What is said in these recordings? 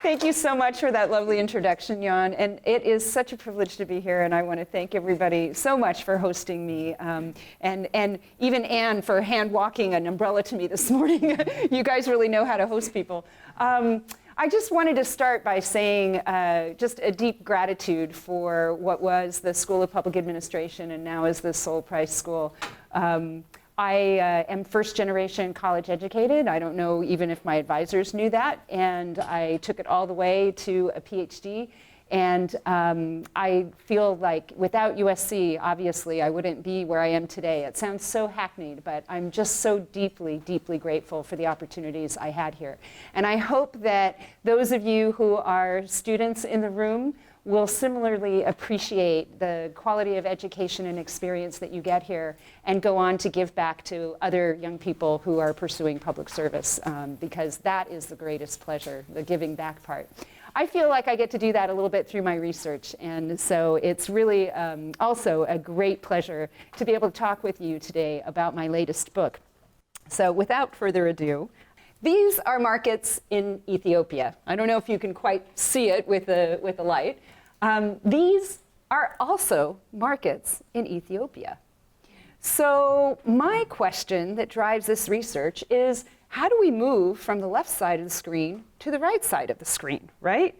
Thank you so much for that lovely introduction, Jan. And it is such a privilege to be here, and I want to thank everybody so much for hosting me, and even Anne for hand walking an umbrella to me this morning. You guys really know how to host people. I just wanted to start by saying just a deep gratitude for what was the School of Public Administration and now is the Sol Price School. I am first generation college educated. I don't know even if my advisors knew that. And I took it all the way to a PhD. And I feel like without USC, obviously, I wouldn't be where I am today. It sounds so hackneyed, but I'm just so deeply, deeply grateful for the opportunities I had here. And I hope that those of you who are students in the room will similarly appreciate the quality of education and experience that you get here and go on to give back to other young people who are pursuing public service, because that is the greatest pleasure, the giving back part. I feel like I get to do that a little bit through my research, and so it's really also a great pleasure to be able to talk with you today about my latest book. So without further ado, these are markets in Ethiopia. I don't know if you can quite see it with the light. These are also markets in Ethiopia. So my question that drives this research is, how do we move from the left side of the screen to the right side of the screen, right?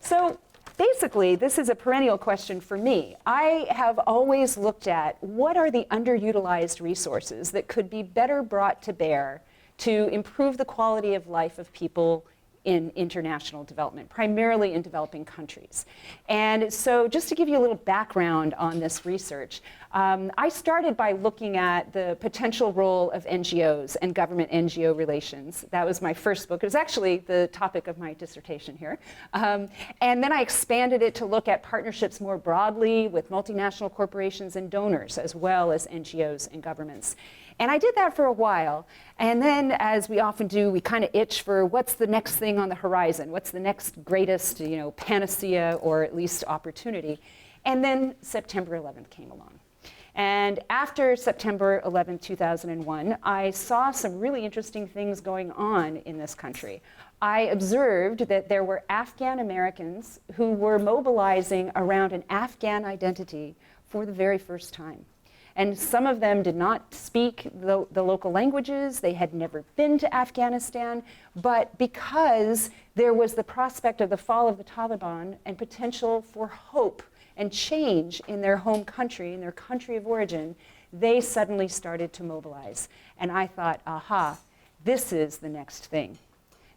So basically, this is a perennial question for me. I have always looked at what are the underutilized resources that could be better brought to bear to improve the quality of life of people in international development, primarily in developing countries. And so just to give you a little background on this research, I started by looking at the potential role of NGOs and government-NGO relations. That was my first book. It was actually the topic of my dissertation here. And then I expanded it to look at partnerships more broadly with multinational corporations and donors, as well as NGOs and governments. And I did that for a while. And then, as we often do, we kind of itch for what's the next thing on the horizon? What's the next greatest, panacea or at least opportunity? And then September 11th came along. And after September 11th, 2001, I saw some really interesting things going on in this country. I observed that there were Afghan Americans who were mobilizing around an Afghan identity for the very first time. And some of them did not speak the local languages. They had never been to Afghanistan. But because there was the prospect of the fall of the Taliban and potential for hope and change in their home country, in their country of origin, they suddenly started to mobilize. And I thought, aha, this is the next thing.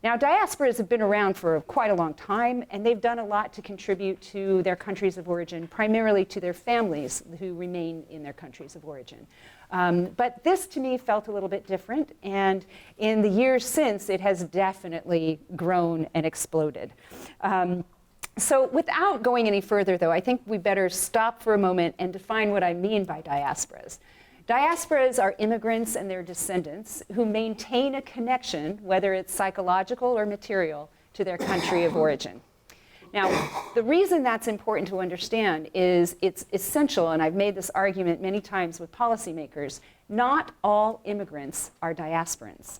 Now, diasporas have been around for quite a long time, and they've done a lot to contribute to their countries of origin, primarily to their families who remain in their countries of origin. But this, to me, felt a little bit different, and in the years since, it has definitely grown and exploded. So without going any further, though, I think we better stop for a moment and define what I mean by diasporas. Diasporas are immigrants and their descendants who maintain a connection, whether it's psychological or material, to their country of origin. Now, the reason that's important to understand is it's essential, and I've made this argument many times with policymakers, not all immigrants are diasporans.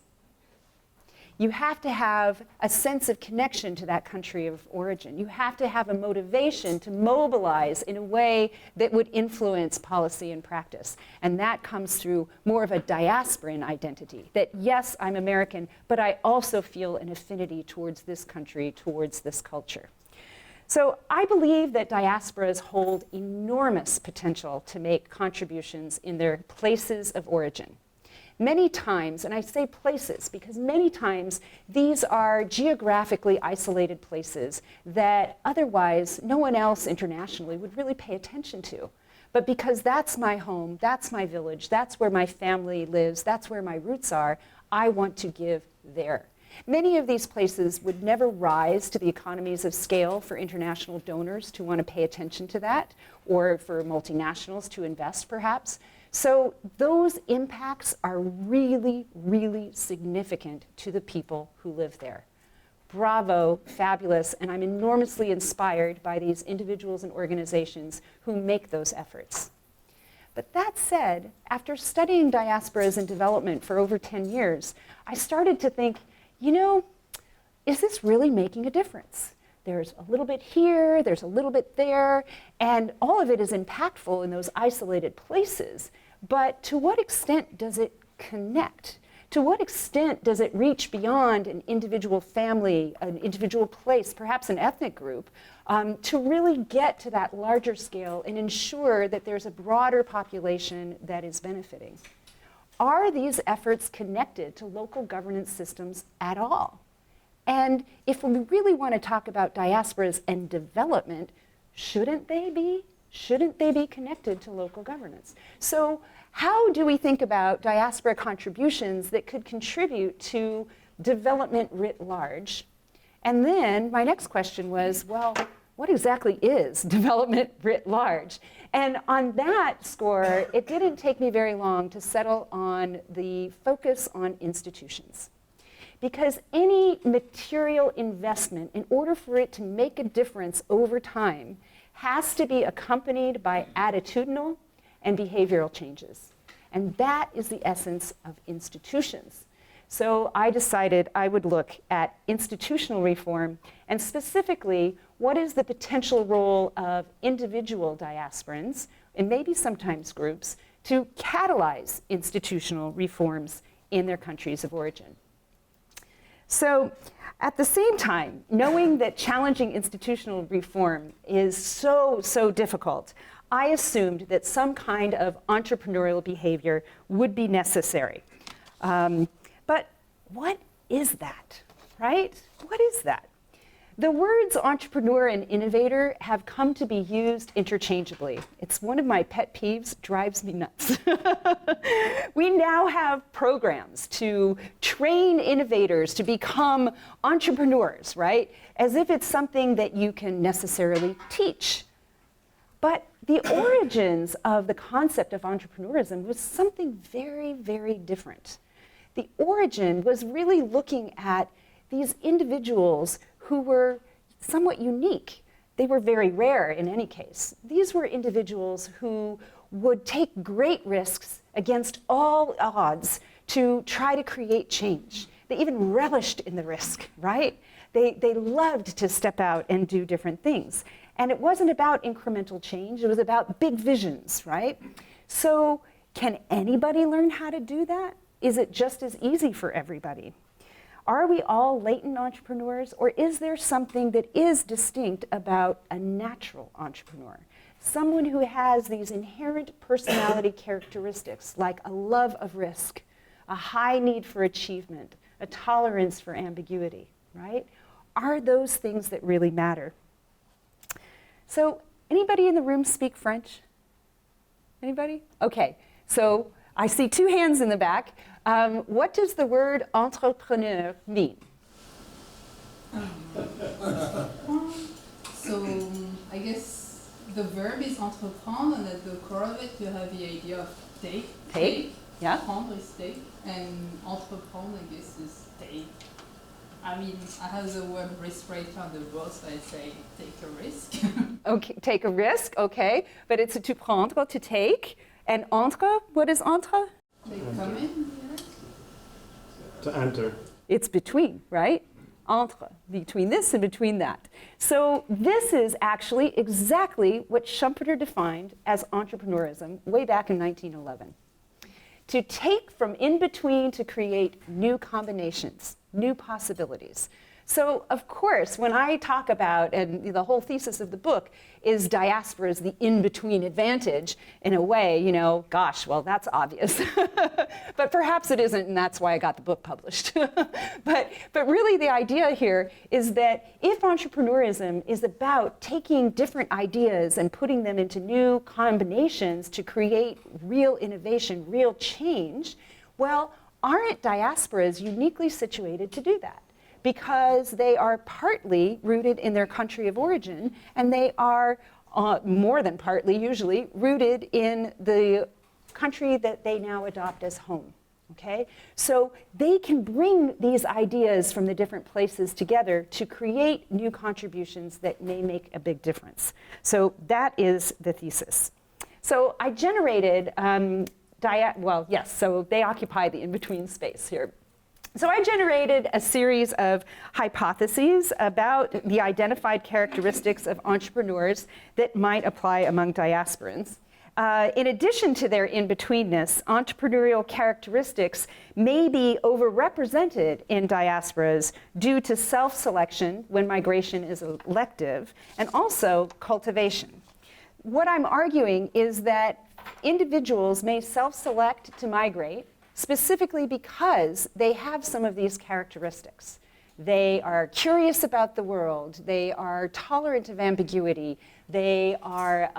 You have to have a sense of connection to that country of origin. You have to have a motivation to mobilize in a way that would influence policy and practice. And that comes through more of a diasporan identity, that yes, I'm American, but I also feel an affinity towards this country, towards this culture. So I believe that diasporas hold enormous potential to make contributions in their places of origin. Many times, and I say places because many times these are geographically isolated places that otherwise no one else internationally would really pay attention to. But because that's my home, that's my village, that's where my family lives, that's where my roots are, I want to give there. Many of these places would never rise to the economies of scale for international donors to want to pay attention to that, or for multinationals to invest perhaps. So those impacts are really, really significant to the people who live there. Bravo, fabulous, and I'm enormously inspired by these individuals and organizations who make those efforts. But that said, after studying diasporas and development for over 10 years, I started to think, is this really making a difference? There's a little bit here, there's a little bit there, and all of it is impactful in those isolated places. But to what extent does it connect? To what extent does it reach beyond an individual family, an individual place, perhaps an ethnic group, to really get to that larger scale and ensure that there's a broader population that is benefiting? Are these efforts connected to local governance systems at all? And if we really want to talk about diasporas and development, shouldn't they be? Shouldn't they be connected to local governance? So how do we think about diaspora contributions that could contribute to development writ large? And then my next question was, well, what exactly is development writ large? And on that score, it didn't take me very long to settle on the focus on institutions. Because any material investment, in order for it to make a difference over time, has to be accompanied by attitudinal and behavioral changes. And that is the essence of institutions. So I decided I would look at institutional reform, and specifically, what is the potential role of individual diasporans, and maybe sometimes groups, to catalyze institutional reforms in their countries of origin. So at the same time, knowing that challenging institutional reform is so difficult, I assumed that some kind of entrepreneurial behavior would be necessary. But what is that, right? What is that? The words entrepreneur and innovator have come to be used interchangeably. It's one of my pet peeves, drives me nuts. We now have programs to train innovators to become entrepreneurs, right? As if it's something that you can necessarily teach. But the origins of the concept of entrepreneurism was something very different. The origin was really looking at these individuals who were somewhat unique. They were very rare in any case. These were individuals who would take great risks against all odds to try to create change. They even relished in the risk, right? They loved to step out and do different things. And it wasn't about incremental change, it was about big visions, right? So can anybody learn how to do that? Is it just as easy for everybody? Are we all latent entrepreneurs, or is there something that is distinct about a natural entrepreneur? Someone who has these inherent personality characteristics, like a love of risk, a high need for achievement, a tolerance for ambiguity, right? Are those things that really matter? So, anybody in the room speak French? Anybody? Okay, so I see two hands in the back. What does the word entrepreneur mean? So I guess the verb is entreprendre, and at the core of it you have the idea of take. Yeah. Prendre is take, and entreprendre, I guess, is take. I mean, I have the word risk right on the board, so I say take a risk. Okay, take a risk, okay. But it's to prendre, to take. And entre, what is entre? They come in, yeah. To enter. It's between, right? Entre, between this and between that. So this is actually exactly what Schumpeter defined as entrepreneurism way back in 1911. To take from in between to create new combinations, new possibilities. So, of course, when I talk about, and the whole thesis of the book is diaspora as the in-between advantage, in a way, you know, gosh, well, that's obvious. But perhaps it isn't, and that's why I got the book published. But really the idea here is that if entrepreneurism is about taking different ideas and putting them into new combinations to create real innovation, real change, well, aren't diasporas uniquely situated to do that? Because they are partly rooted in their country of origin, and they are more than partly, usually, rooted in the country that they now adopt as home, okay? So they can bring these ideas from the different places together to create new contributions that may make a big difference. So that is the thesis. So I generated, so they occupy the in-between space here. So I generated a series of hypotheses about the identified characteristics of entrepreneurs that might apply among diasporans. In addition to their in-betweenness, entrepreneurial characteristics may be overrepresented in diasporas due to self-selection when migration is elective, and also cultivation. What I'm arguing is that individuals may self-select to migrate specifically because they have some of these characteristics. They are curious about the world, they are tolerant of ambiguity, they are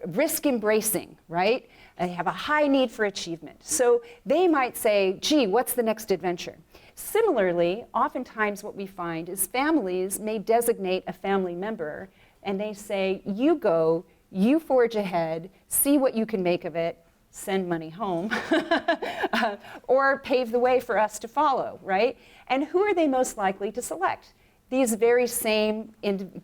risk embracing, right? They have a high need for achievement. So they might say, gee, what's the next adventure? Similarly, oftentimes what we find is families may designate a family member and they say, you go, you forge ahead, see what you can make of it, send money home, or pave the way for us to follow, right? And who are they most likely to select? These very same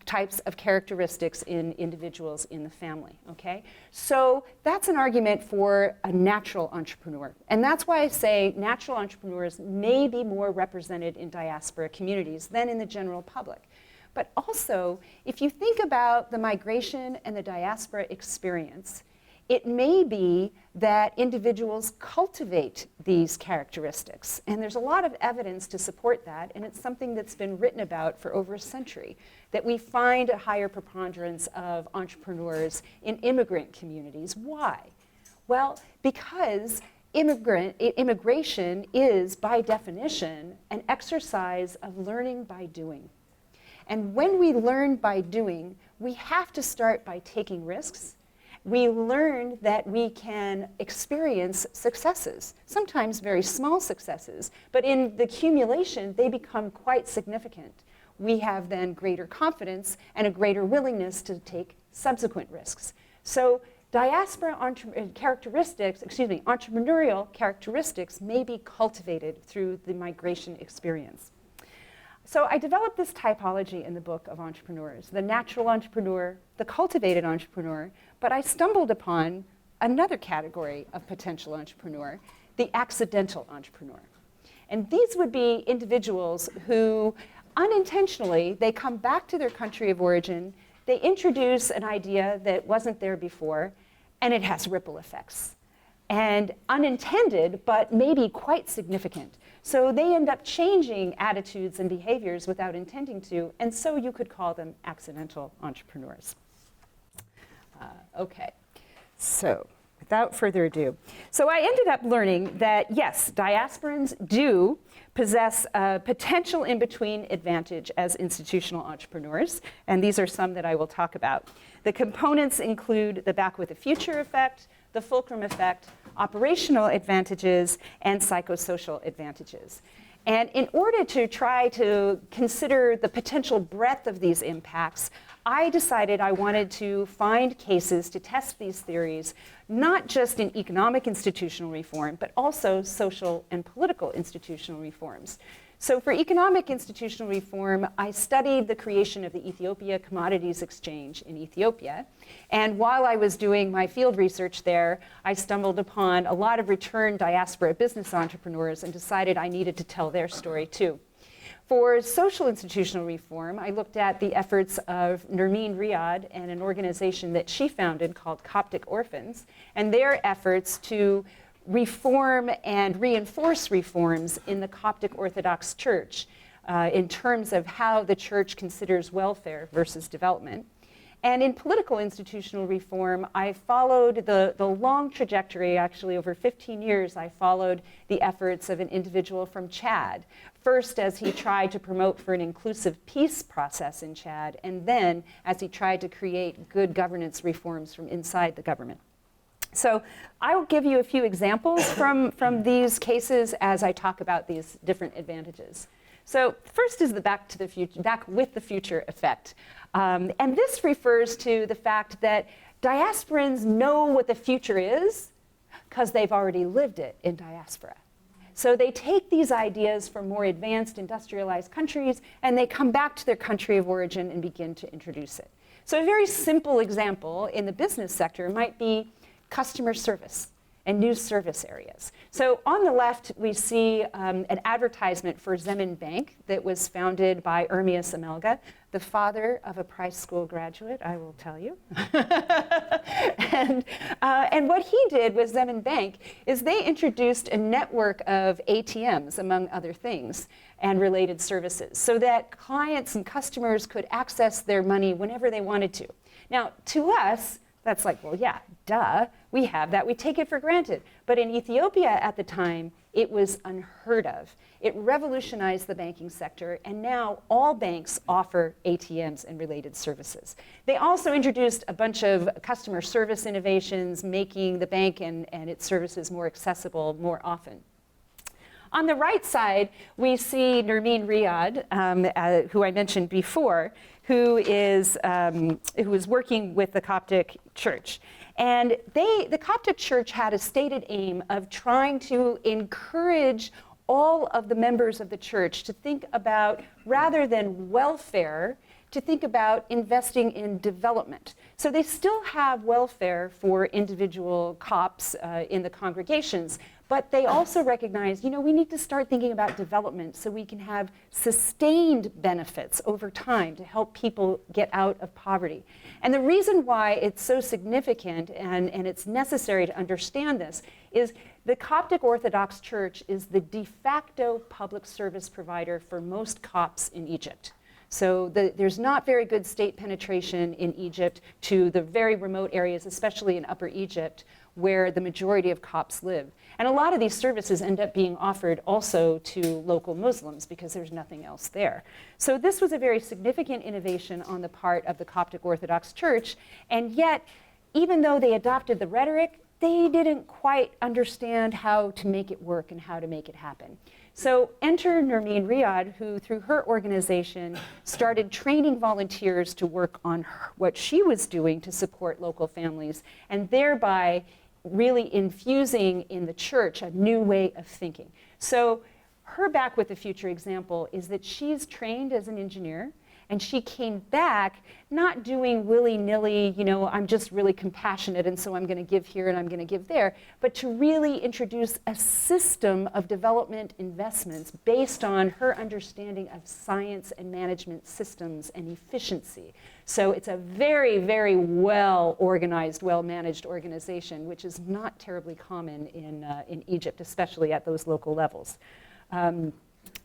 types of characteristics in individuals in the family, okay? So that's an argument for a natural entrepreneur. And that's why I say natural entrepreneurs may be more represented in diaspora communities than in the general public. But also, if you think about the migration and the diaspora experience, it may be that individuals cultivate these characteristics. And there's a lot of evidence to support that, and it's something that's been written about for over a century, that we find a higher preponderance of entrepreneurs in immigrant communities. Why? Well, because immigration is, by definition, an exercise of learning by doing. And when we learn by doing, we have to start by taking risks. We learn that we can experience successes, sometimes very small successes, but in the accumulation, they become quite significant. We have then greater confidence and a greater willingness to take subsequent risks. So entrepreneurial characteristics may be cultivated through the migration experience. So I developed this typology in the book of entrepreneurs, the natural entrepreneur, the cultivated entrepreneur, but I stumbled upon another category of potential entrepreneur, the accidental entrepreneur. And these would be individuals who unintentionally, they come back to their country of origin, they introduce an idea that wasn't there before, and it has ripple effects. And unintended, but maybe quite significant. So they end up changing attitudes and behaviors without intending to, and so you could call them accidental entrepreneurs. Okay, so without further ado. So I ended up learning that, yes, diasporans do possess a potential in-between advantage as institutional entrepreneurs, and these are some that I will talk about. The components include the back with the future effect, the fulcrum effect, operational advantages, and psychosocial advantages. And in order to try to consider the potential breadth of these impacts, I decided I wanted to find cases to test these theories, not just in economic institutional reform, but also social and political institutional reforms. So for economic institutional reform, I studied the creation of the Ethiopia Commodities Exchange in Ethiopia. And while I was doing my field research there, I stumbled upon a lot of returned diaspora business entrepreneurs and decided I needed to tell their story too. For social institutional reform, I looked at the efforts of Nermeen Riyad and an organization that she founded called Coptic Orphans, and their efforts to reform and reinforce reforms in the Coptic Orthodox Church in terms of how the church considers welfare versus development. And in political institutional reform, I followed the long trajectory, actually over 15 years, I followed the efforts of an individual from Chad. First, as he tried to promote for an inclusive peace process in Chad, and then as he tried to create good governance reforms from inside the government. So I will give you a few examples from these cases as I talk about these different advantages. So first is the back with the future effect. And this refers to the fact that diasporans know what the future is because they've already lived it in diaspora. So they take these ideas from more advanced industrialized countries and they come back to their country of origin and begin to introduce it. So a very simple example in the business sector might be customer service. and new service areas. So on the left, we see an advertisement for Zemin Bank that was founded by Ermias Amelga, the father of a Price School graduate, I will tell you. And what he did with Zemin Bank is they introduced a network of ATMs, among other things, and related services, so that clients and customers could access their money whenever they wanted to. Now, to us, that's like, well, yeah, duh, we have that, we take it for granted. But in Ethiopia at the time, it was unheard of. It revolutionized the banking sector, and now all banks offer ATMs and related services. They also introduced a bunch of customer service innovations, making the bank and its services more accessible more often. On the right side, we see Nermeen Riyad, who I mentioned before, who is working with the Coptic Church. And the Coptic Church had a stated aim of trying to encourage all of the members of the church to think about, rather than welfare, to think about investing in development. So they still have welfare for individual Copts in the congregations, but they also recognize, we need to start thinking about development so we can have sustained benefits over time to help people get out of poverty. And the reason why it's so significant and it's necessary to understand this is the Coptic Orthodox Church is the de facto public service provider for most Copts in Egypt. So there's not very good state penetration in Egypt to the very remote areas, especially in Upper Egypt, where the majority of Copts live. And a lot of these services end up being offered also to local Muslims because there's nothing else there. So this was a very significant innovation on the part of the Coptic Orthodox Church, and yet, even though they adopted the rhetoric, they didn't quite understand how to make it work and how to make it happen. So enter Nermeen Riyad, who through her organization started training volunteers to work on what she was doing to support local families, and thereby really infusing in the church a new way of thinking. So her Back with the Future example is that she's trained as an engineer, and she came back not doing willy-nilly, I'm just really compassionate and so I'm going to give here and I'm going to give there, but to really introduce a system of development investments based on her understanding of science and management systems and efficiency. So it's a very, very well-organized, well-managed organization, which is not terribly common in Egypt, especially at those local levels.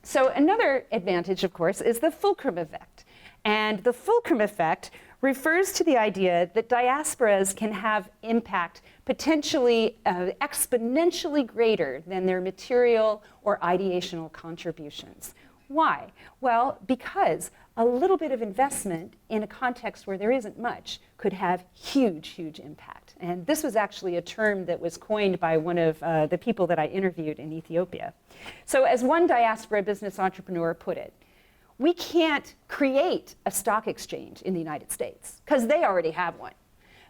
So another advantage, of course, is the fulcrum effect. And the fulcrum effect refers to the idea that diasporas can have impact potentially exponentially greater than their material or ideational contributions. Why? Well, because a little bit of investment in a context where there isn't much could have huge, huge impact. And this was actually a term that was coined by one of the people that I interviewed in Ethiopia. So as one diaspora business entrepreneur put it, we can't create a stock exchange in the United States because they already have one.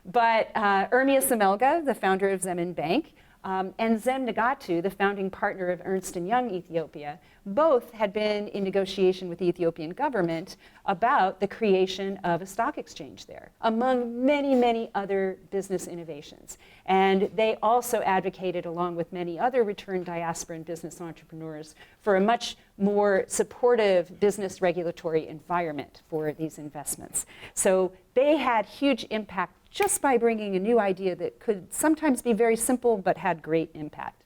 But Ermias Amelga, the founder of Zemin Bank, and Zem Nagatu, the founding partner of Ernst & Young Ethiopia, both had been in negotiation with the Ethiopian government about the creation of a stock exchange there, among many, many other business innovations. And they also advocated, along with many other returned diaspora and business entrepreneurs, for a much more supportive business regulatory environment for these investments. So they had huge impact just by bringing a new idea that could sometimes be very simple but had great impact.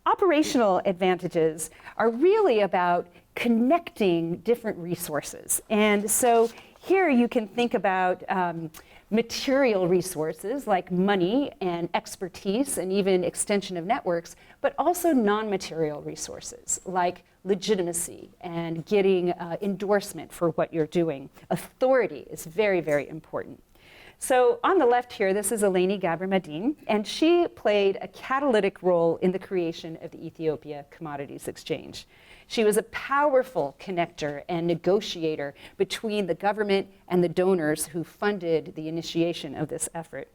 Operational advantages are really about connecting different resources. And so here you can think about material resources like money and expertise and even extension of networks, but also non-material resources like legitimacy and getting endorsement for what you're doing. Authority is very, very important. So on the left here, this is Eleni Gabrimadine, and she played a catalytic role in the creation of the Ethiopia Commodities Exchange. She was a powerful connector and negotiator between the government and the donors who funded the initiation of this effort.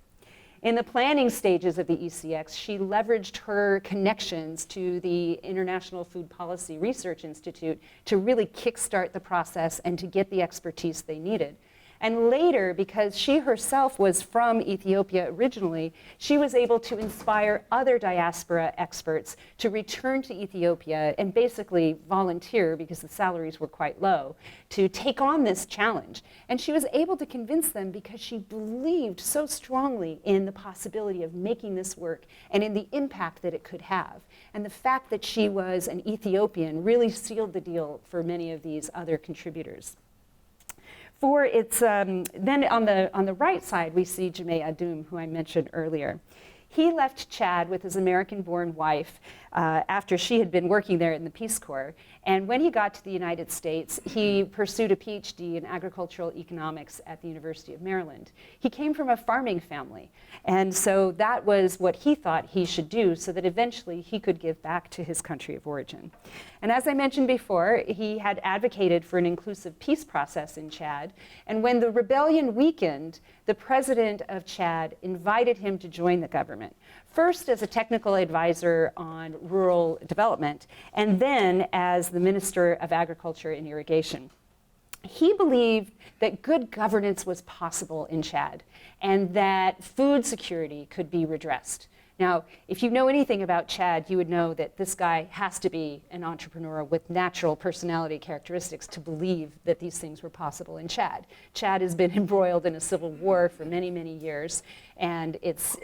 In the planning stages of the ECX, she leveraged her connections to the International Food Policy Research Institute to really kickstart the process and to get the expertise they needed. And later, because she herself was from Ethiopia originally, she was able to inspire other diaspora experts to return to Ethiopia and basically volunteer, because the salaries were quite low, to take on this challenge. And she was able to convince them because she believed so strongly in the possibility of making this work and in the impact that it could have. And the fact that she was an Ethiopian really sealed the deal for many of these other contributors. For its, then on the right side, we see Jammeh Addoum, who I mentioned earlier. He left Chad with his American-born wife after she had been working there in the Peace Corps. And when he got to the United States, he pursued a PhD in agricultural economics at the University of Maryland. He came from a farming family, and so that was what he thought he should do so that eventually he could give back to his country of origin. And as I mentioned before, he had advocated for an inclusive peace process in Chad. And when the rebellion weakened, the president of Chad invited him to join the government, first as a technical advisor on rural development, and then as the Minister of Agriculture and Irrigation. He believed that good governance was possible in Chad and that food security could be redressed. Now, if you know anything about Chad, you would know that this guy has to be an entrepreneur with natural personality characteristics to believe that these things were possible in Chad. Chad has been embroiled in a civil war for many, many years, and it's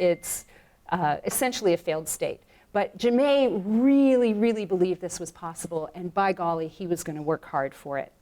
essentially a failed state. But Jammeh really, really believed this was possible, and by golly, he was going to work hard for it.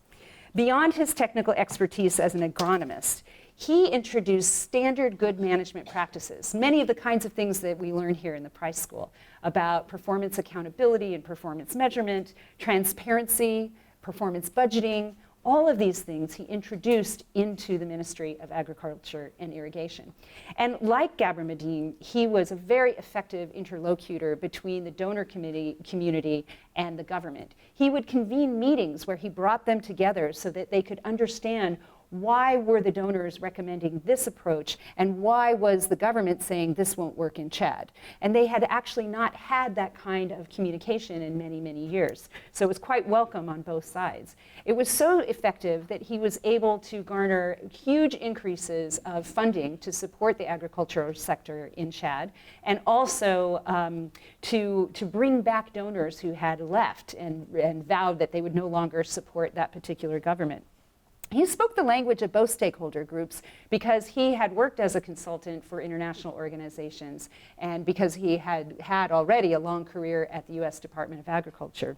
Beyond his technical expertise as an agronomist, he introduced standard good management practices, many of the kinds of things that we learn here in the Price School about performance accountability and performance measurement, transparency, performance budgeting. All of these things he introduced into the Ministry of Agriculture and Irrigation. And like Gabor Madieme, he was a very effective interlocutor between the donor community and the government. He would convene meetings where he brought them together so that they could understand why were the donors recommending this approach and why was the government saying this won't work in Chad. And they had actually not had that kind of communication in many, many years. So it was quite welcome on both sides. It was so effective that he was able to garner huge increases of funding to support the agricultural sector in Chad, and also to bring back donors who had left and vowed that they would no longer support that particular government. He spoke the language of both stakeholder groups because he had worked as a consultant for international organizations and because he had had already a long career at the US Department of Agriculture.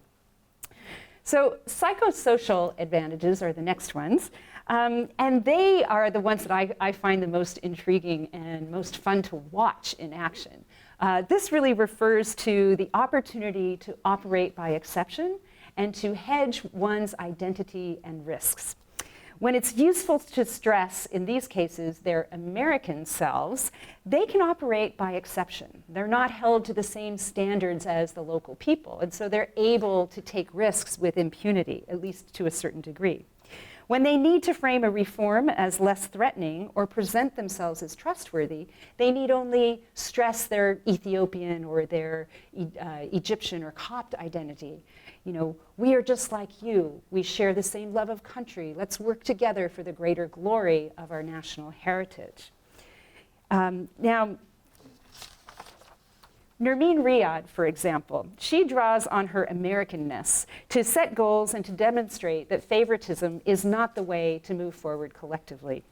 So psychosocial advantages are the next ones. And they are the ones that I find the most intriguing and most fun to watch in action. This really refers to the opportunity to operate by exception and to hedge one's identity and risks. When it's useful to stress, in these cases, their American selves, they can operate by exception. They're not held to the same standards as the local people, and so they're able to take risks with impunity, at least to a certain degree. When they need to frame a reform as less threatening or present themselves as trustworthy, they need only stress their Ethiopian or their Egyptian or Copt identity. You know, we are just like you. We share the same love of country. Let's work together for the greater glory of our national heritage. Now, Nermeen Riyad, for example, she draws on her Americanness to set goals and to demonstrate that favoritism is not the way to move forward collectively.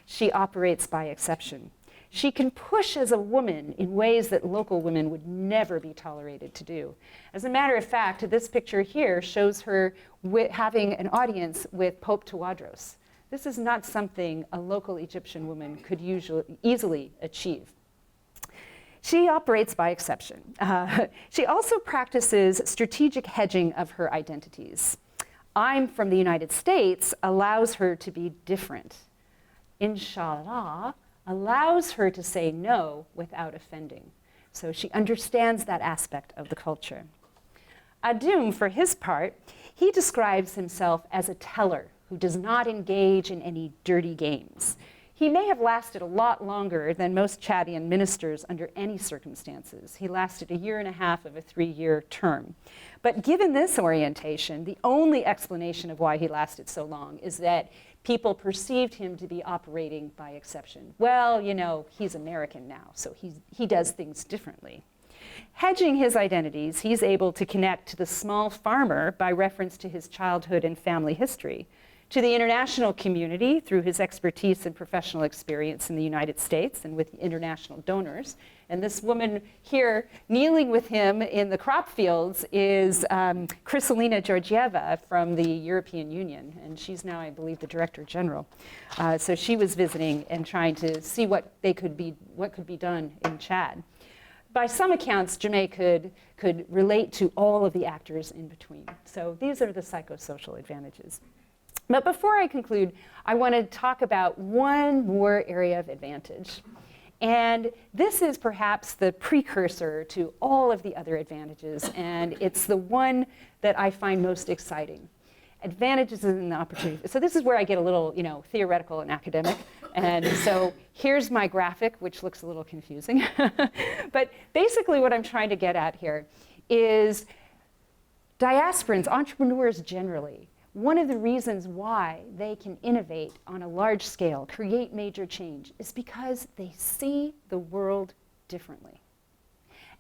She operates by exception. She can push as a woman in ways that local women would never be tolerated to do. As a matter of fact, this picture here shows her having an audience with Pope Tawadros. This is not something a local Egyptian woman could easily achieve. She operates by exception. She also practices strategic hedging of her identities. I'm from the United States allows her to be different. Inshallah allows her to say no without offending. So she understands that aspect of the culture. Addoum, for his part, he describes himself as a teller who does not engage in any dirty games. He may have lasted a lot longer than most Chadian ministers under any circumstances. He lasted 1.5 years of a 3-year term. But given this orientation, the only explanation of why he lasted so long is that people perceived him to be operating by exception. Well, you know, he's American now, so he does things differently. Hedging his identities, he's able to connect to the small farmer by reference to his childhood and family history, to the international community through his expertise and professional experience in the United States and with international donors. And this woman here kneeling with him in the crop fields is Kristalina Georgieva from the European Union, and she's now, I believe, the Director General. So she was visiting and trying to see what could be done in Chad. By some accounts, Jaume could relate to all of the actors in between. So these are the psychosocial advantages. But before I conclude, I want to talk about one more area of advantage. And this is perhaps the precursor to all of the other advantages, and it's the one that I find most exciting. Advantages in the opportunity. So this is where I get a little, theoretical and academic. And so here's my graphic, which looks a little confusing. But basically what I'm trying to get at here is diasporans, entrepreneurs generally, one of the reasons why they can innovate on a large scale, create major change, is because they see the world differently.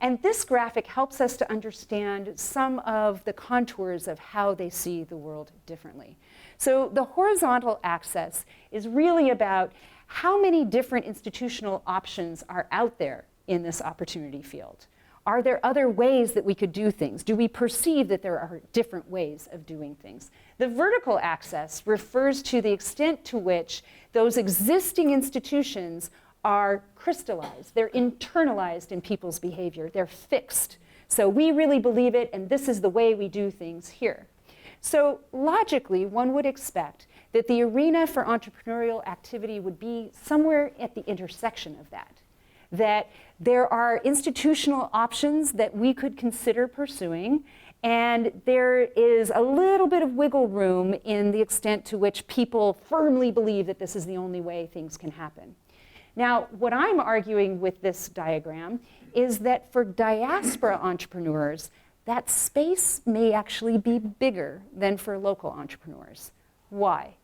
And this graphic helps us to understand some of the contours of how they see the world differently. So the horizontal axis is really about how many different institutional options are out there in this opportunity field. Are there other ways that we could do things? Do we perceive that there are different ways of doing things? The vertical axis refers to the extent to which those existing institutions are crystallized. They're internalized in people's behavior. They're fixed. So we really believe it, and this is the way we do things here. So logically, one would expect that the arena for entrepreneurial activity would be somewhere at the intersection of that. That there are institutional options that we could consider pursuing, and there is a little bit of wiggle room in the extent to which people firmly believe that this is the only way things can happen. Now, what I'm arguing with this diagram is that for diaspora entrepreneurs, that space may actually be bigger than for local entrepreneurs. Why?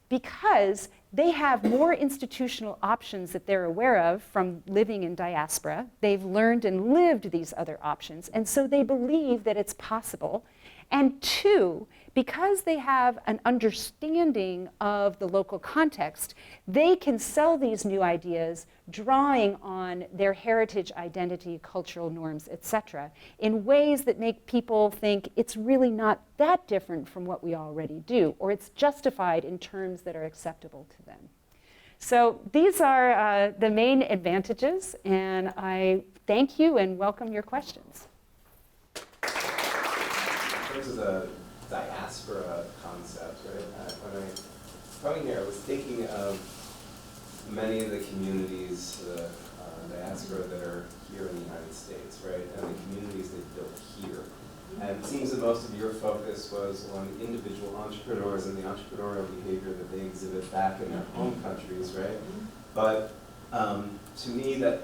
Because they have more institutional options that they're aware of from living in diaspora. They've learned and lived these other options, and so they believe that it's possible. And two, because they have an understanding of the local context, they can sell these new ideas drawing on their heritage, identity, cultural norms, etc., in ways that make people think it's really not that different from what we already do, or it's justified in terms that are acceptable to them. So these are the main advantages, and I thank you and welcome your questions. In terms of the diaspora concept, right? When I was coming here, I was thinking of many of the communities, the diaspora that are here in the United States, right? And the communities they built here. And it seems that most of your focus was on individual entrepreneurs and the entrepreneurial behavior that they exhibit back in their home countries, right? But to me, that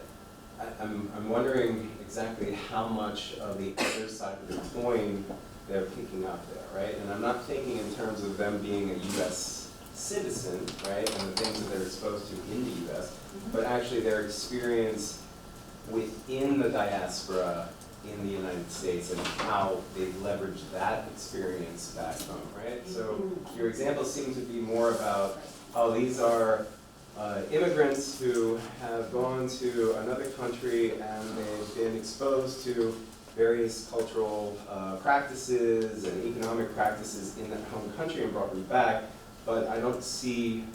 I'm wondering exactly how much of the other side of the coin they're picking up there, right? And I'm not thinking in terms of them being a U.S. citizen, right, and the things that they're exposed to in the U.S., but actually their experience within the diaspora in the United States and how they've leveraged that experience back home, right? So your examples seem to be more about, oh, these are immigrants who have gone to another country and they've been exposed to various cultural practices and economic practices in that home country and brought them back, but I don't see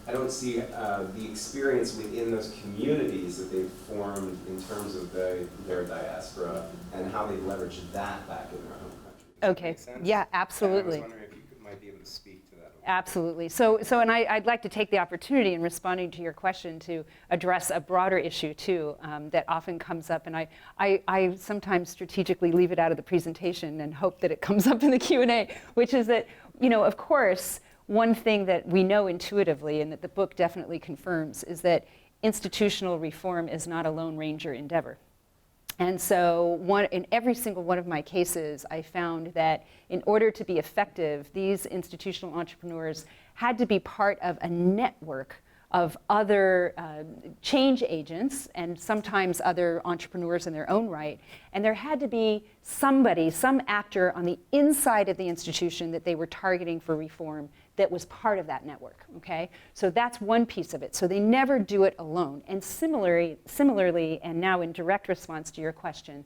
the experience within those communities that they've formed in terms of their diaspora and how they've leveraged that back in their home country. Does that make sense? Yeah, absolutely. I was wondering if you might be able to speak to that a little. Absolutely. So I'd like to take the opportunity in responding to your question to address a broader issue too that often comes up, and I sometimes strategically leave it out of the presentation and hope that it comes up in the Q&A, which is that, of course, one thing that we know intuitively and that the book definitely confirms is that institutional reform is not a Lone Ranger endeavor. And so in every single one of my cases, I found that in order to be effective, these institutional entrepreneurs had to be part of a network of other change agents and sometimes other entrepreneurs in their own right. And there had to be somebody, some actor on the inside of the institution that they were targeting for reform that was part of that network, okay? So that's one piece of it. So they never do it alone. And similarly, and now in direct response to your question,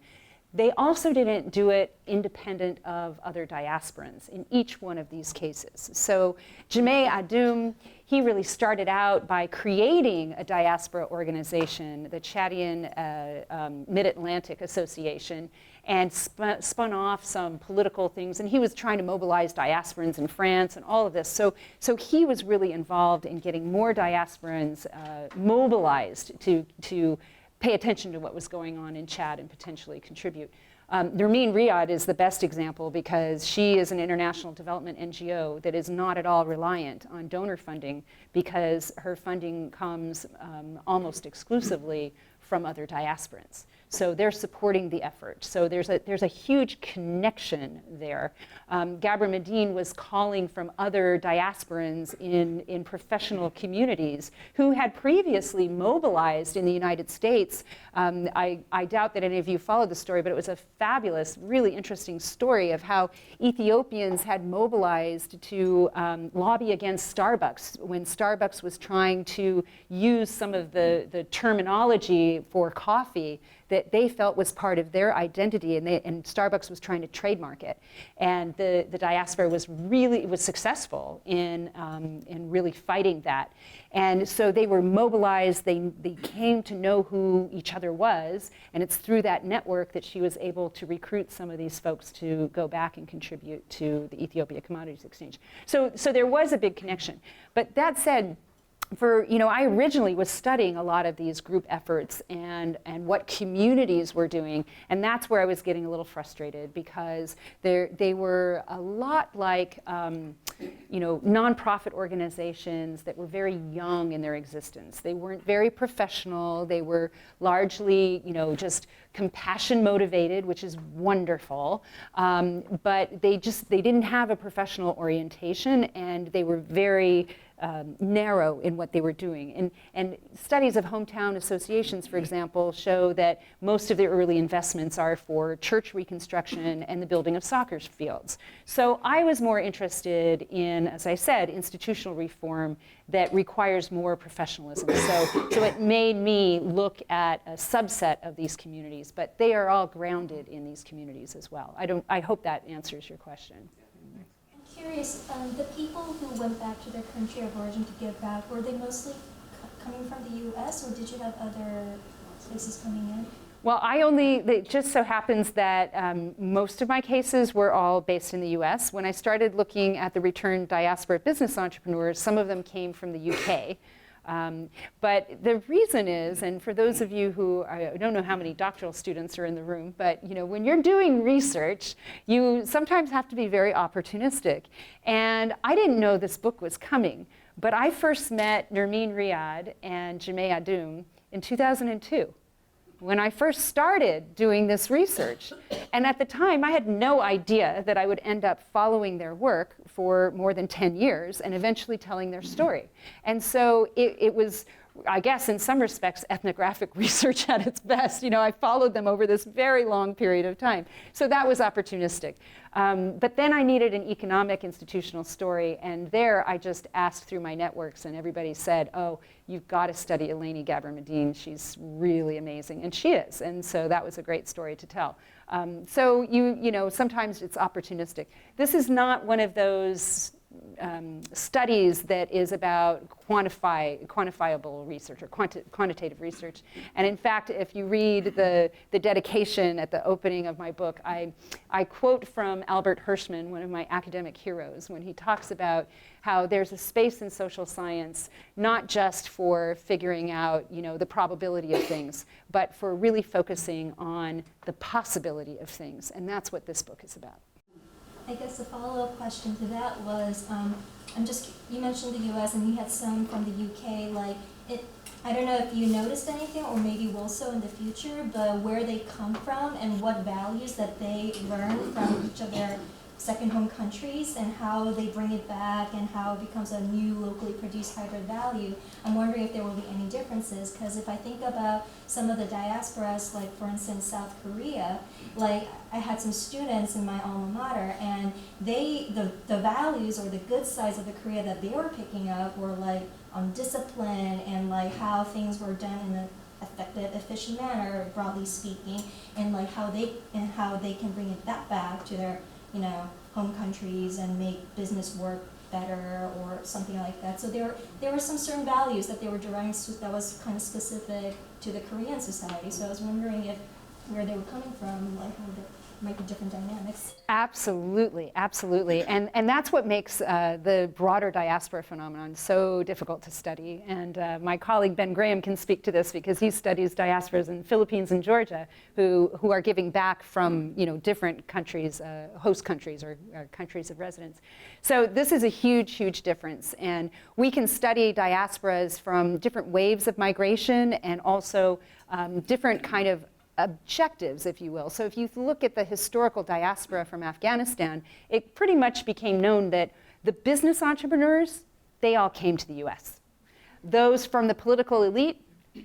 they also didn't do it independent of other diasporans in each one of these cases. So Jammeh Adoum, he really started out by creating a diaspora organization, the Chadian Mid-Atlantic Association, and spun off some political things. And he was trying to mobilize diasporans in France and all of this. So he was really involved in getting more diasporans mobilized to pay attention to what was going on in Chad and potentially contribute. Nermeen Riyad is the best example because she is an international development NGO that is not at all reliant on donor funding because her funding comes almost exclusively from other diasporans. So they're supporting the effort. So there's a huge connection there. Gabor Medine was calling from other diasporans in professional communities who had previously mobilized in the United States. I doubt that any of you followed the story, but it was a fabulous, really interesting story of how Ethiopians had mobilized to lobby against Starbucks when Starbucks was trying to use some of the terminology for coffee that they felt was part of their identity, and Starbucks was trying to trademark it. And the diaspora was successful in really fighting that. And so they were mobilized, they came to know who each other was, and it's through that network that she was able to recruit some of these folks to go back and contribute to the Ethiopia Commodities Exchange. So there was a big connection. But that said, I originally was studying a lot of these group efforts and what communities were doing, and that's where I was getting a little frustrated because they were a lot like nonprofit organizations that were very young in their existence. They weren't very professional. They were largely, just compassion motivated, which is wonderful, but they didn't have a professional orientation, and they were very narrow in what they were doing. And studies of hometown associations, for example, show that most of their early investments are for church reconstruction and the building of soccer fields. So I was more interested in, as I said, institutional reform that requires more professionalism. So it made me look at a subset of these communities, but they are all grounded in these communities as well. I hope that answers your question. Curious, the people who went back to their country of origin to give back, were they mostly coming from the U.S. or did you have other places coming in? Well, it just so happens that most of my cases were all based in the US. When I started looking at the returned diaspora business entrepreneurs, some of them came from the UK. But the reason is, and for those of you who, I don't know how many doctoral students are in the room, but when you're doing research, you sometimes have to be very opportunistic. And I didn't know this book was coming, but I first met Nermeen Riyad and Jammeh Adoum in 2002. When I first started doing this research. And at the time, I had no idea that I would end up following their work for more than 10 years and eventually telling their story. And so it was, I guess, in some respects, ethnographic research at its best. I followed them over this very long period of time. So that was opportunistic. But then I needed an economic institutional story, and there I just asked through my networks, and everybody said, oh, you've got to study Eleni Gabor Medine. She's really amazing, and she is. And so that was a great story to tell. So sometimes it's opportunistic. This is not one of those studies that is about quantifiable research or quantitative research. And in fact, if you read the dedication at the opening of my book, I quote from Albert Hirschman, one of my academic heroes, when he talks about how there's a space in social science not just for figuring out the probability of things, but for really focusing on the possibility of things. And that's what this book is about. I guess the follow-up question to that was, you mentioned the U.S. and you had some from the U.K. I don't know if you noticed anything, or maybe will so in the future, but where they come from and what values that they learn from each of their second home countries and how they bring it back and how it becomes a new locally produced hybrid value. I'm wondering if there will be any differences, because if I think about some of the diasporas, like for instance South Korea, like I had some students in my alma mater, and the values or the good sides of the Korea that they were picking up were like on discipline and like how things were done in an effective, efficient manner, broadly speaking, and like how they can bring that back to their home countries and make business work better or something like that. So there were some certain values that they were deriving that was kind of specific to the Korean society. So I was wondering if where they were coming from, like how there might be different dynamics. Absolutely, absolutely. And that's what makes the broader diaspora phenomenon so difficult to study. And my colleague Ben Graham can speak to this because he studies diasporas in Philippines and Georgia who are giving back from different countries, host countries or countries of residence. So this is a huge, huge difference. And we can study diasporas from different waves of migration and also different kind of objectives, if you will. So if you look at the historical diaspora from Afghanistan, it pretty much became known that the business entrepreneurs, they all came to the US. Those from the political elite,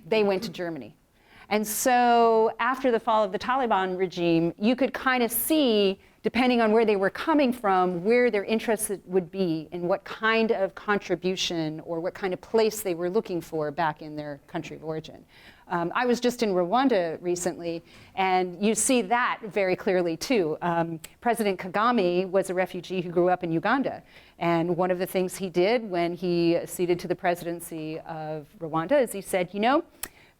they went to Germany. And so after the fall of the Taliban regime, you could kind of see, depending on where they were coming from, where their interests would be and what kind of contribution or what kind of place they were looking for back in their country of origin. I was just in Rwanda recently, and you see that very clearly too. President Kagame was a refugee who grew up in Uganda, and one of the things he did when he acceded to the presidency of Rwanda is he said,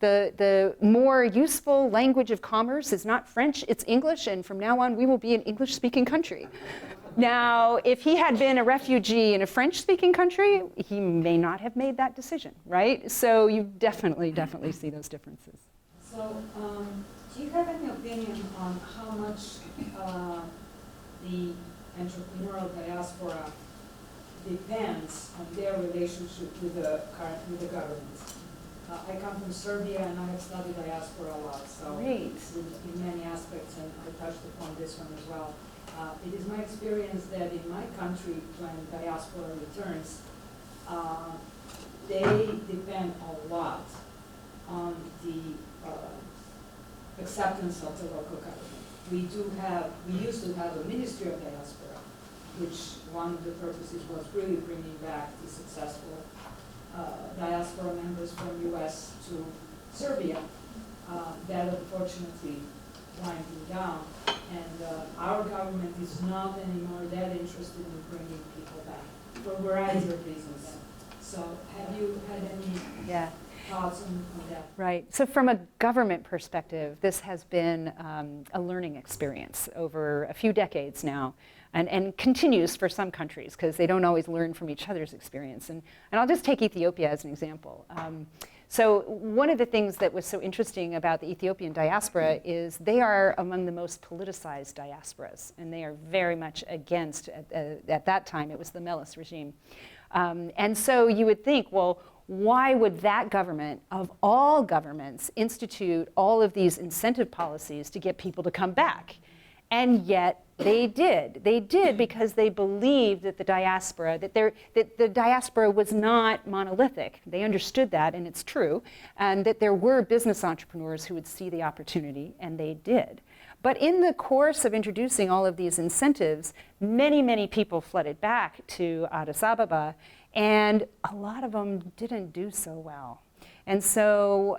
the more useful language of commerce is not French, it's English, and from now on we will be an English-speaking country. Now, if he had been a refugee in a French-speaking country, he may not have made that decision, right? So you definitely see those differences. So, do you have any opinion on how much the entrepreneurial diaspora depends on their relationship with the government? I come from Serbia and I have studied diaspora a lot, so Great. in many aspects, and I touched upon this one as well. It is my experience that in my country, when diaspora returns, they depend a lot on the acceptance of the local government. We used to have a Ministry of Diaspora, which one of the purposes was really bringing back the successful diaspora members from US to Serbia. That unfortunately winding down, and our government is not anymore that interested in bringing people back for a variety of reasons. So have you had any thoughts on that? Right. So from a government perspective, this has been a learning experience over a few decades now, and continues for some countries because they don't always learn from each other's experience. And I'll just take Ethiopia as an example. So one of the things that was so interesting about the Ethiopian diaspora is they are among the most politicized diasporas, and they are very much against, at that time, it was the Meles regime. And so you would think, well, why would that government, of all governments, institute all of these incentive policies to get people to come back? And yet they did. They did because they believed that the diaspora, that the diaspora was not monolithic. They understood that, and it's true, and that there were business entrepreneurs who would see the opportunity, and they did. But in the course of introducing all of these incentives, many, many people flooded back to Addis Ababa, and a lot of them didn't do so well. And so,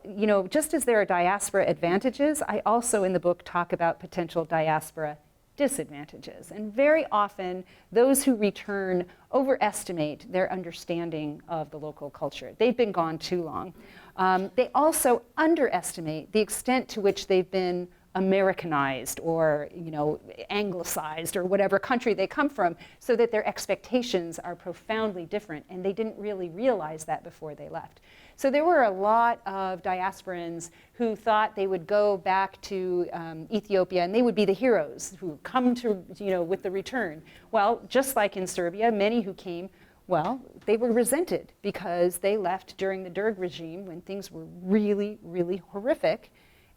just as there are diaspora advantages, I also in the book talk about potential diaspora disadvantages. And very often, those who return overestimate their understanding of the local culture. They've been gone too long. They also underestimate the extent to which they've been Americanized or anglicized or whatever country they come from, so that their expectations are profoundly different, and they didn't really realize that before they left. So there were a lot of diasporans who thought they would go back to Ethiopia and they would be the heroes who come to, with the return. Well, just like in Serbia, many who came, well, they were resented because they left during the Derg regime when things were really, really horrific,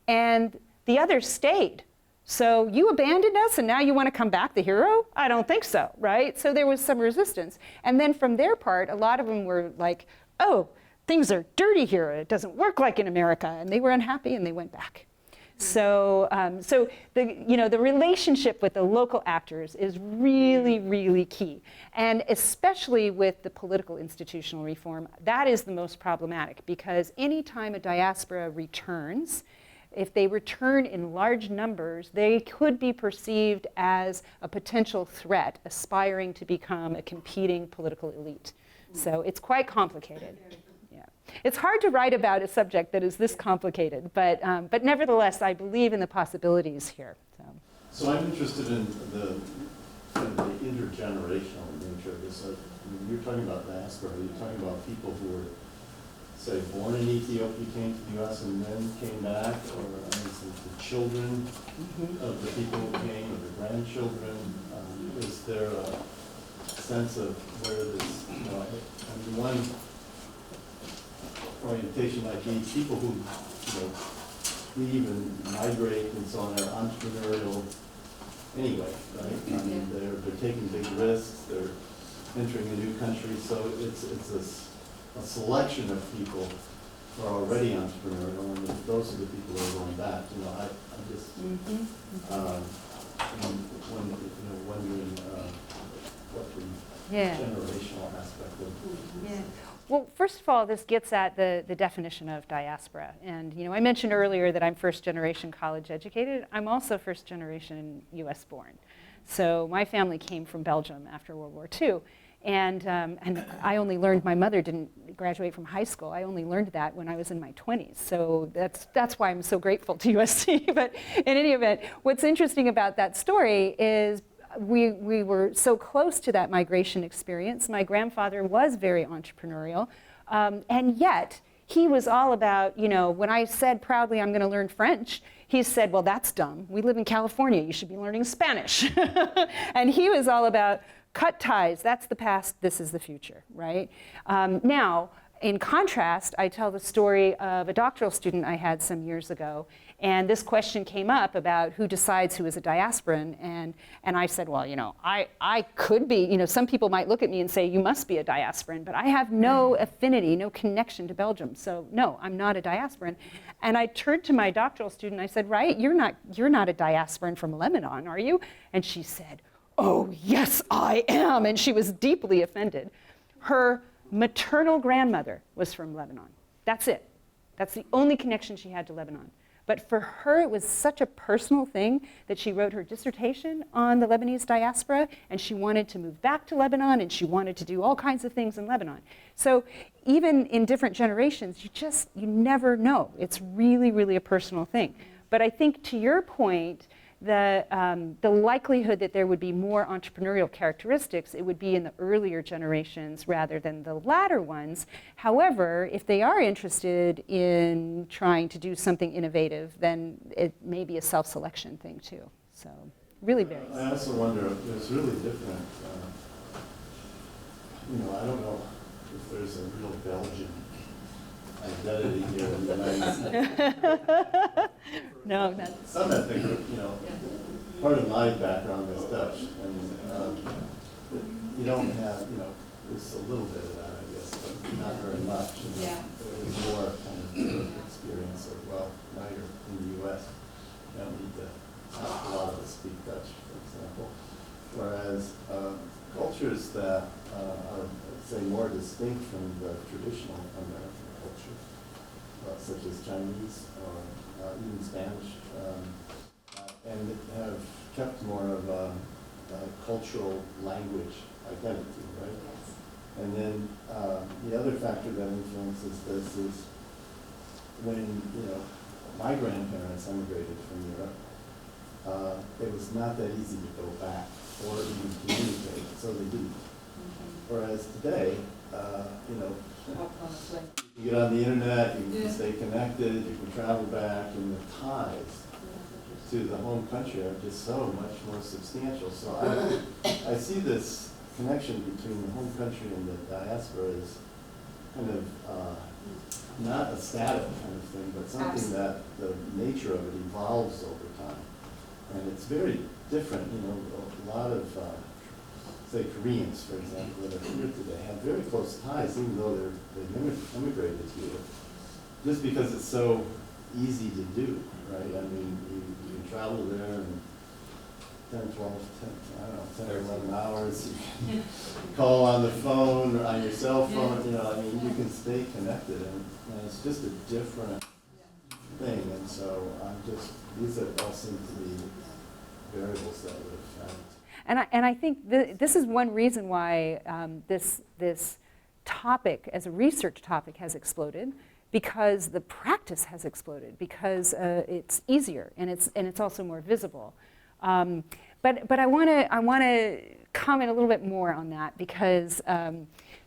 and the others stayed. So you abandoned us and now you want to come back the hero? I don't think so, right? So there was some resistance. And then from their part, a lot of them were like, oh, things are dirty here. It doesn't work like in America. And they were unhappy and they went back. So, the relationship with the local actors is really, really key. And especially with the political institutional reform, that is the most problematic, because anytime a diaspora returns, if they return in large numbers, they could be perceived as a potential threat, aspiring to become a competing political elite. So it's quite complicated. Yeah. It's hard to write about a subject that is this complicated, but nevertheless, I believe in the possibilities here. So I'm interested in the kind of the intergenerational nature of this. When you're talking about diaspora, you're talking about people who were, say, born in Ethiopia, came to the U.S. and then came back, or the children of the people who came, or the grandchildren. Is there a sense of where this, one orientation might be people who, leave and migrate and so on are entrepreneurial anyway, right? I mean, they're taking big risks, they're entering a new country, so it's a selection of people who are already entrepreneurial, and those are the people who are going back. I'm just wondering what the generational aspect of Yeah. Well, first of all, this gets at the definition of diaspora. And I mentioned earlier that I'm first generation college educated. I'm also first generation US born. So my family came from Belgium after World War II. And I only learned, my mother didn't graduate from high school. I only learned that when I was in my 20s. So that's why I'm so grateful to USC. But in any event, what's interesting about that story is we were so close to that migration experience. My grandfather was very entrepreneurial. And yet, he was all about, when I said proudly I'm going to learn French, he said, well, that's dumb. We live in California. You should be learning Spanish. And he was all about, cut ties, that's the past, this is the future, right? Now, in contrast, I tell the story of a doctoral student I had some years ago, and this question came up about who decides who is a diasporan, and I said, well, I could be, some people might look at me and say, you must be a diasporan, but I have no affinity, no connection to Belgium, so no, I'm not a diasporan. And I turned to my doctoral student, I said, right, you're not a diasporan from Lebanon, are you? And she said, oh, yes, I am. And she was deeply offended. Her maternal grandmother was from Lebanon. That's it. That's the only connection she had to Lebanon. But for her, it was such a personal thing that she wrote her dissertation on the Lebanese diaspora, and she wanted to move back to Lebanon, and she wanted to do all kinds of things in Lebanon. So even in different generations, you never know. It's really, really a personal thing. But I think to your point, the likelihood that there would be more entrepreneurial characteristics, it would be in the earlier generations rather than the latter ones. However, if they are interested in trying to do something innovative, then it may be a self-selection thing too. So really varies. I also wonder if there's really different, I don't know if there's a real Belgian identity here in the United States. No, not. Some ethnic group, part of my background is Dutch, and you don't have, there's a little bit of that, I guess, but not very much. Yeah. There's more kind of experience of, well, now you're in the U.S., you don't need to, not a lot of us speak Dutch, for example. Whereas cultures that are, say, more distinct from the traditional American culture, such as Chinese or even Spanish, and have kept more of a cultural language identity, right? And then the other factor that influences this is when, my grandparents emigrated from Europe, it was not that easy to go back or even communicate, so they didn't. Whereas today, you get on the internet, you can stay connected, you can travel back, and the ties to the home country are just so much more substantial. So I see this connection between the home country and the diaspora as kind of not a static kind of thing, but something that the nature of it evolves over time. And it's very different, you know, a lot of, say, Koreans, for example, that are here today have very close ties, even though they've immigrated here, just because it's so easy to do, right? I mean, you can travel there in 10, 12, 10 or 11 hours. You can call on the phone or on your cell phone, you know, I mean, you can stay connected, and it's just a different thing. And so these all seem to be variables that would affect. And I think this is one reason why this topic, as a research topic, has exploded, because the practice has exploded, because it's easier and it's also more visible. But I want to comment a little bit more on that, because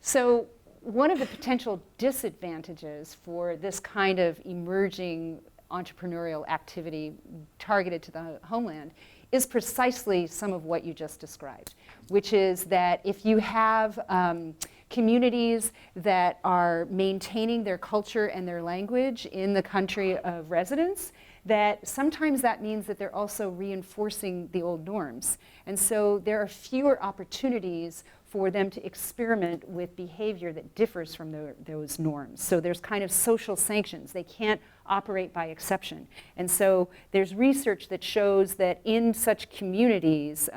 so one of the potential disadvantages for this kind of emerging entrepreneurial activity targeted to the homeland is precisely some of what you just described, which is that if you have communities that are maintaining their culture and their language in the country of residence, that sometimes that means that they're also reinforcing the old norms. And so there are fewer opportunities for them to experiment with behavior that differs from those norms. So there's kind of social sanctions. They can't operate by exception. And so there's research that shows that in such communities,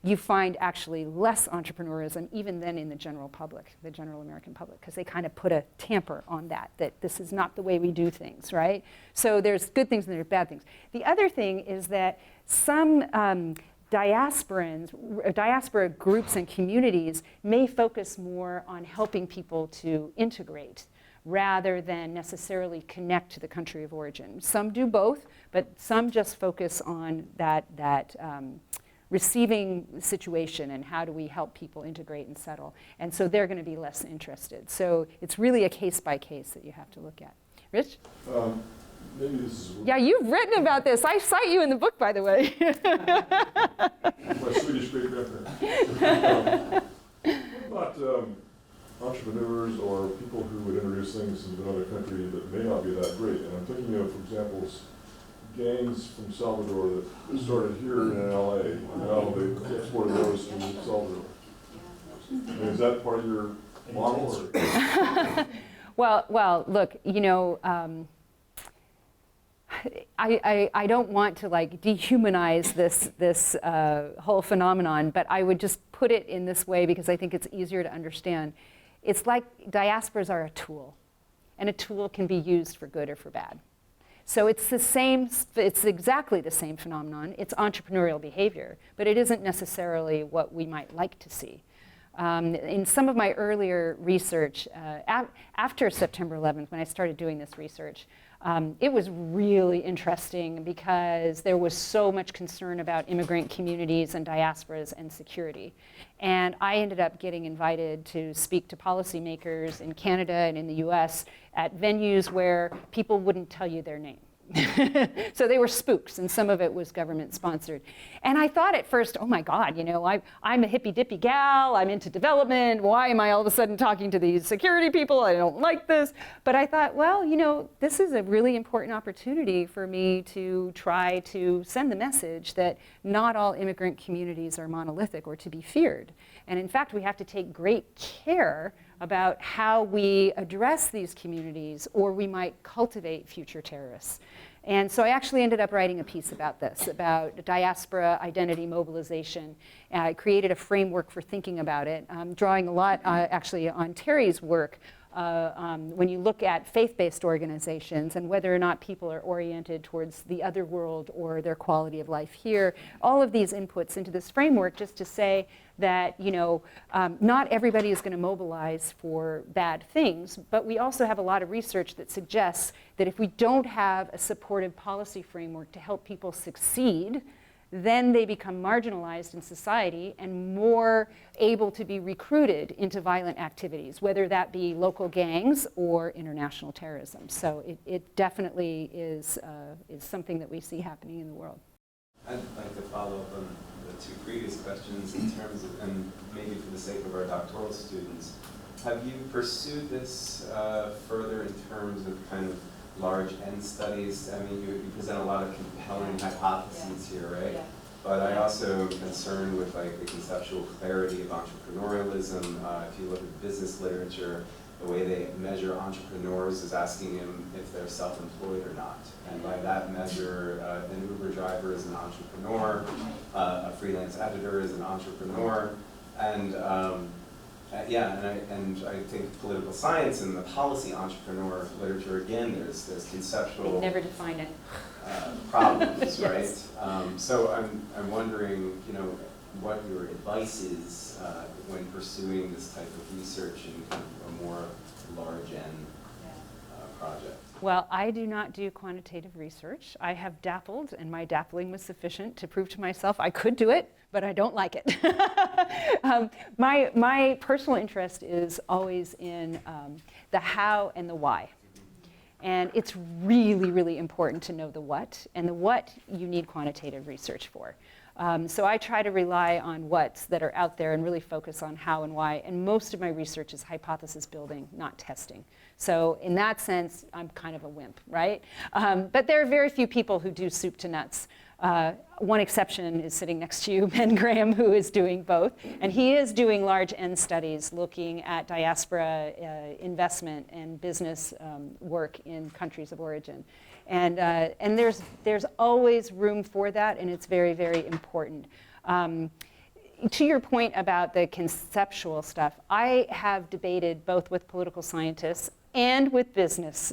you find actually less entrepreneurism even than in the general public, the general American public, because they kind of put a tamper on that this is not the way we do things, right? So there's good things and there's bad things. The other thing is that some diaspora groups and communities may focus more on helping people to integrate rather than necessarily connect to the country of origin. Some do both, but some just focus on that receiving situation and how do we help people integrate and settle. And so they're going to be less interested. So it's really a case by case that you have to look at. Rich? Maybe this is Yeah, you've written about this. I cite you in the book, by the way. my Swedish great grandparent. What about entrepreneurs or people who would introduce things into another country that may not be that great? And I'm thinking of, for example, gangs from Salvador that started here in LA, and now they exported those to Salvador. I mean, is that part of your model? Or? Well, look, you know, I don't want to like dehumanize this whole phenomenon, but I would just put it in this way because I think it's easier to understand. It's like diasporas are a tool, and a tool can be used for good or for bad. So it's exactly the same phenomenon. It's entrepreneurial behavior, but it isn't necessarily what we might like to see. In some of my earlier research, after September 11th, when I started doing this research, it was really interesting because there was so much concern about immigrant communities and diasporas and security. And I ended up getting invited to speak to policymakers in Canada and in the US at venues where people wouldn't tell you their name. So they were spooks, and some of it was government sponsored. And I thought at first, oh my God, you know, I'm a hippy dippy gal, I'm into development, why am I all of a sudden talking to these security people? I don't like this. But I thought, well, you know, this is a really important opportunity for me to try to send the message that not all immigrant communities are monolithic or to be feared. And in fact, we have to take great care about how we address these communities, or we might cultivate future terrorists. And so I actually ended up writing a piece about this, about diaspora identity mobilization. I created a framework for thinking about it, drawing a lot actually on Terry's work. When you look at faith-based organizations and whether or not people are oriented towards the other world or their quality of life here, all of these inputs into this framework just to say that, you know, not everybody is going to mobilize for bad things, but we also have a lot of research that suggests that if we don't have a supportive policy framework to help people succeed, then they become marginalized in society and more able to be recruited into violent activities, whether that be local gangs or international terrorism. So it definitely is something that we see happening in the world. I'd like to follow up on the two previous questions in terms of, and maybe for the sake of our doctoral students, have you pursued this further in terms of kind of large N studies. I mean, you present a lot of compelling hypotheses here, right? Yeah. But I also am concerned with like the conceptual clarity of entrepreneurialism. If you look at business literature, the way they measure entrepreneurs is asking them if they're self-employed or not. And by that measure, an Uber driver is an entrepreneur, a freelance editor is an entrepreneur, and and I think political science and the policy entrepreneur literature, again, there's conceptual They never define it. problems, right? Yes. So I'm wondering, what your advice is when pursuing this type of research in kind of a more large N project. Well, I do not do quantitative research. I have dabbled, and my dabbling was sufficient to prove to myself I could do it, but I don't like it. My personal interest is always in the how and the why. And it's really, really important to know the what, and the what you need quantitative research for. So I try to rely on what's that are out there and really focus on how and why. And most of my research is hypothesis building, not testing. So in that sense, I'm kind of a wimp, right? But there are very few people who do soup to nuts. One exception is sitting next to you, Ben Graham, who is doing both. And he is doing large N studies looking at diaspora investment and business work in countries of origin. And there's always room for that, and it's very, very important. To your point about the conceptual stuff, I have debated both with political scientists and with business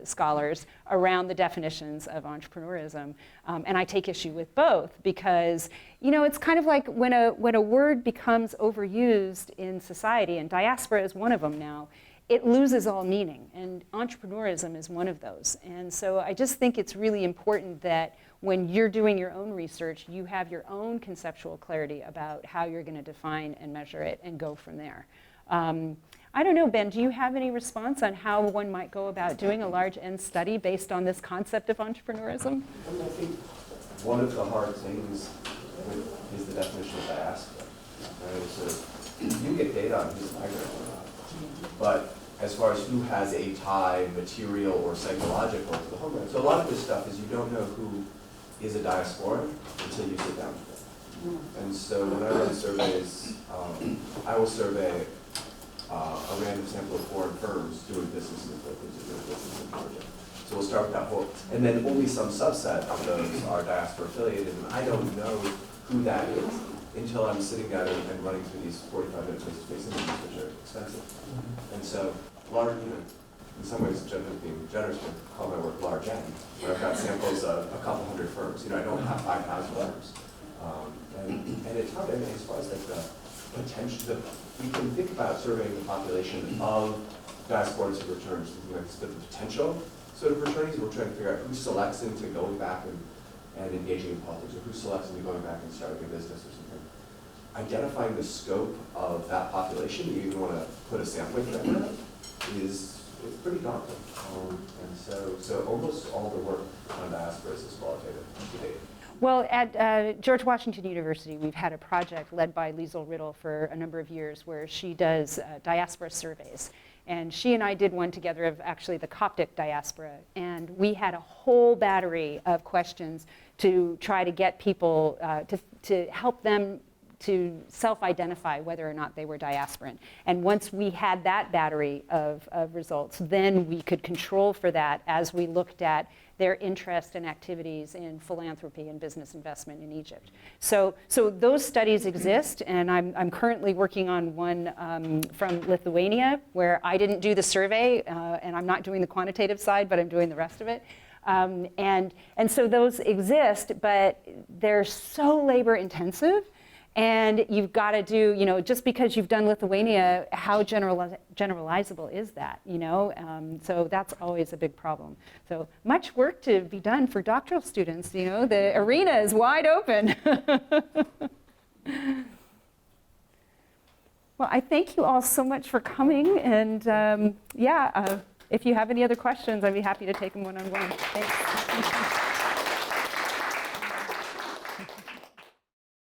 scholars around the definitions of entrepreneurism. And I take issue with both because, it's kind of like when a word becomes overused in society, and diaspora is one of them now, it loses all meaning, and entrepreneurism is one of those. And so I just think it's really important that when you're doing your own research, you have your own conceptual clarity about how you're going to define and measure it and go from there. I don't know, Ben, do you have any response on how one might go about doing a large N study based on this concept of entrepreneurism? I think one of the hard things is the definition of diaspora. Right? So you get data on who's a migrant or not, but as far as who has a tie, material or psychological to the homeland. So a lot of this stuff is you don't know who is a diasporan until you sit down with them. And so when I run surveys, I will survey a random sample of foreign firms doing business in Georgia. So we'll start with that whole, and then only some subset of those are diaspora affiliated, and I don't know who that is until I'm sitting down and running through these 45-minute face-to-face interviews, which are expensive. And so, large, in some ways, being generous to call my work large N, where I've got samples of a couple hundred firms. I don't have 5,000 firms. And it's hard, as far as like the potential, we can think about surveying the population of diasporans who returns, but the potential sort of returnees, we're trying to figure out who selects into going back and engaging in politics, or who selects into going back and starting a business or something. Identifying the scope of that population, you even want to put a sampling number is pretty daunting. And so almost all the work on diasporas is qualitative to date. Well, at George Washington University, we've had a project led by Liesl Riddle for a number of years where she does diaspora surveys. And she and I did one together of actually the Coptic diaspora. And we had a whole battery of questions to try to get people, to help them to self-identify whether or not they were diasporan. And once we had that battery of results, then we could control for that as we looked at their interest and activities in philanthropy and business investment in Egypt. So those studies exist, and I'm currently working on one from Lithuania, where I didn't do the survey, and I'm not doing the quantitative side, but I'm doing the rest of it. And so those exist, but they're so labor intensive. And you've got to do, just because you've done Lithuania, how generalizable is that, So that's always a big problem. So much work to be done for doctoral students, the arena is wide open. Well, I thank you all so much for coming. And if you have any other questions, I'd be happy to take them one-on-one. Thanks.